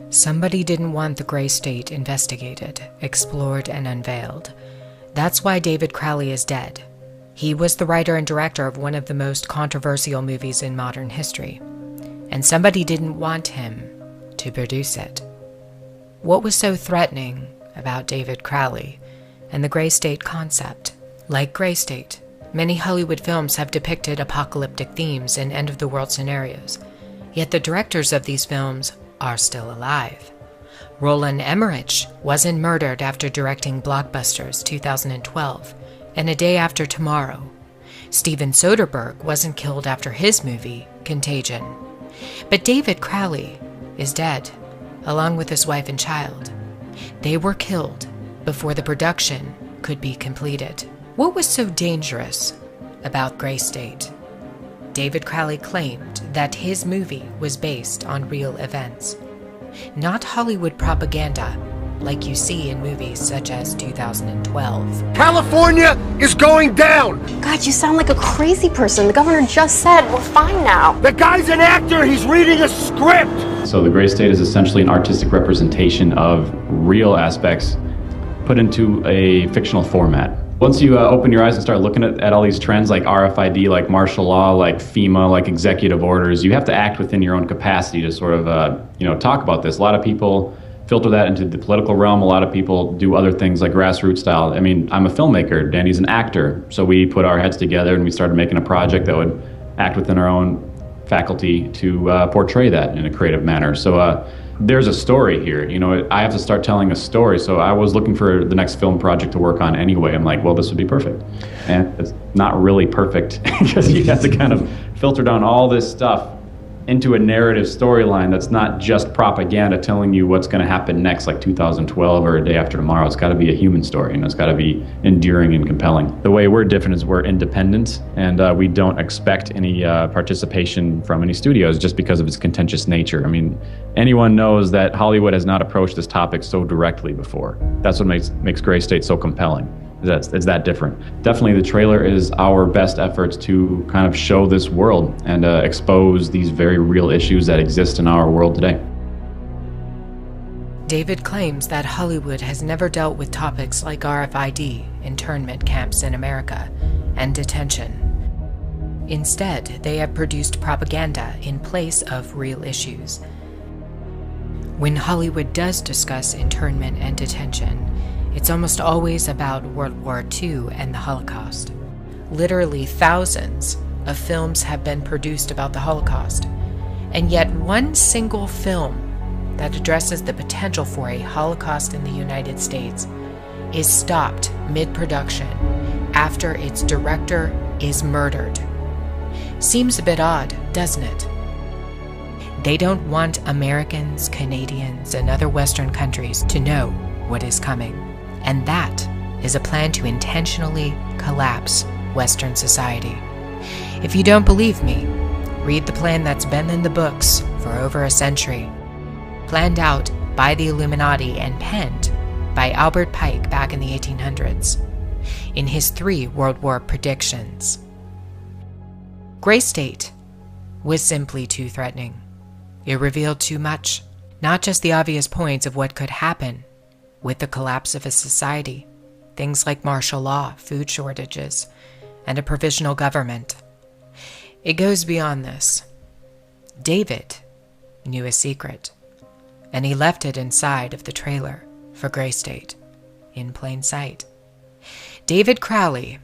Somebody didn't want the gray state investigated, explored, and unveiled. That's why David Crowley is dead. He was the writer and director of one of the most controversial movies in modern history, and somebody didn't want him to produce it. What was so threatening about David Crowley and the gray state concept? Like Gray State, many Hollywood films have depicted apocalyptic themes and end-of-the-world scenarios, yet the directors of these films are still alive. Roland Emmerich wasn't murdered after directing blockbusters 2012 and A Day After Tomorrow. Steven Soderbergh wasn't killed after his movie, Contagion. But David Crowley is dead, along with his wife and child. They were killed before the production could be completed. What was so dangerous about Gray State? David Crowley claimed that his movie was based on real events, not Hollywood propaganda like you see in movies such as 2012. California is going down! God, you sound like a crazy person. The governor just said we're fine now. The guy's an actor, he's reading a script! So the Gray State is essentially an artistic representation of real aspects put into a fictional format. Once you open your eyes and start looking at all these trends like RFID, like martial law, like FEMA, like executive orders, you have to act within your own capacity to sort of, talk about this. A lot of people filter that into the political realm. A lot of people do other things like grassroots style. I mean, I'm a filmmaker, Danny's an actor. So we put our heads together and we started making a project that would act within our own faculty to portray that in a creative manner. So there's a story here. I have to start telling a story. So I was looking for the next film project to work on anyway. I'm like, well, this would be perfect. And it's not really perfect because you have to kind of filter down all this stuff into a narrative storyline that's not just propaganda telling you what's going to happen next, like 2012 or A Day After Tomorrow. It's got to be a human story, and it's got to be enduring and compelling. The way we're different is we're independent, and we don't expect any participation from any studios just because of its contentious nature. I mean, anyone knows that Hollywood has not approached this topic so directly before. That's what makes Gray State so compelling. It's that different. Definitely the trailer is our best efforts to kind of show this world and expose these very real issues that exist in our world today. David claims that Hollywood has never dealt with topics like RFID, internment camps in America, and detention. Instead, they have produced propaganda in place of real issues. When Hollywood does discuss internment and detention, it's almost always about World War II and the Holocaust. Literally thousands of films have been produced about the Holocaust, and yet one single film that addresses the potential for a Holocaust in the United States is stopped mid-production after its director is murdered. Seems a bit odd, doesn't it? They don't want Americans, Canadians, and other Western countries to know what is coming. And that is a plan to intentionally collapse Western society. If you don't believe me, read the plan that's been in the books for over a century. Planned out by the Illuminati and penned by Albert Pike back in the 1800s in his 3 World War predictions. Gray State was simply too threatening. It revealed too much, not just the obvious points of what could happen with the collapse of a society, things like martial law, food shortages, and a provisional government. It goes beyond this. David knew a secret, and he left it inside of the trailer for Gray State, in plain sight. David Crowley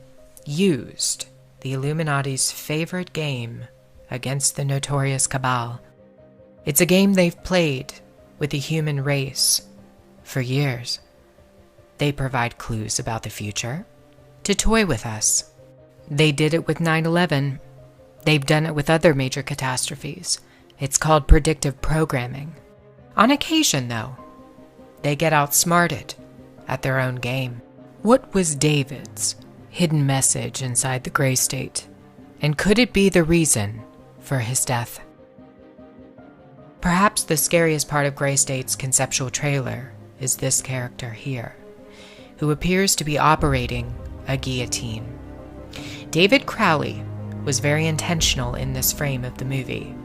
used the Illuminati's favorite game against the notorious cabal. It's a game they've played with the human race for years. They provide clues about the future to toy with us. They did it with 9/11. They've done it with other major catastrophes. It's called predictive programming. On occasion, though, they get outsmarted at their own game. What was David's hidden message inside the Gray State? And could it be the reason for his death? Perhaps the scariest part of Gray State's conceptual trailer is this character here, who appears to be operating a guillotine. David Crowley was very intentional in this frame of the movie.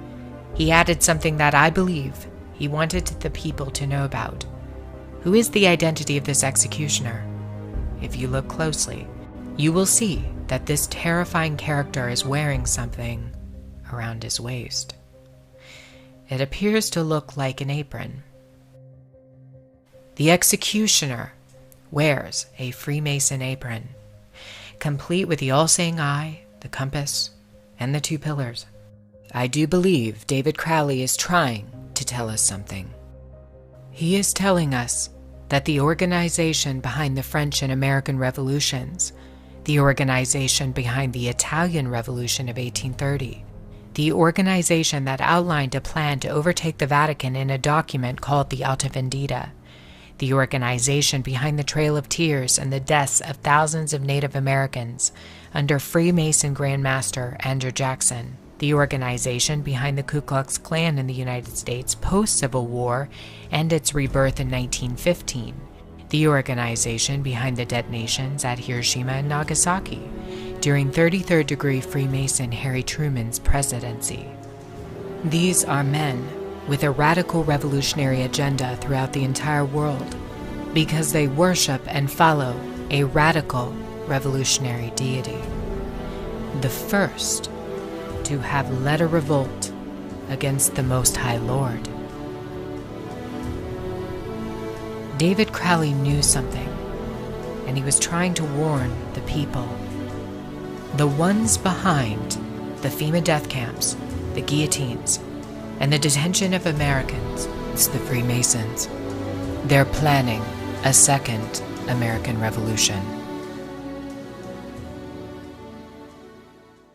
He added something that I believe he wanted the people to know about. Who is the identity of this executioner? If you look closely, you will see that this terrifying character is wearing something around his waist. It appears to look like an apron. The executioner wears a Freemason apron, complete with the all-seeing eye, the compass, and the 2 pillars. I do believe David Crowley is trying to tell us something. He is telling us that the organization behind the French and American revolutions, the organization behind the Italian Revolution of 1830, the organization that outlined a plan to overtake the Vatican in a document called the Alta Vendita, the organization behind the Trail of Tears and the deaths of thousands of Native Americans under Freemason Grand Master Andrew Jackson, the organization behind the Ku Klux Klan in the United States post-Civil War and its rebirth in 1915, the organization behind the detonations at Hiroshima and Nagasaki during 33rd degree Freemason Harry Truman's presidency. These are men with a radical revolutionary agenda throughout the entire world because they worship and follow a radical revolutionary deity. The first to have led a revolt against the Most High Lord. David Crowley knew something, and he was trying to warn the people. The ones behind the FEMA death camps, the guillotines, and the detention of Americans, it's the Freemasons. They're planning a second American Revolution.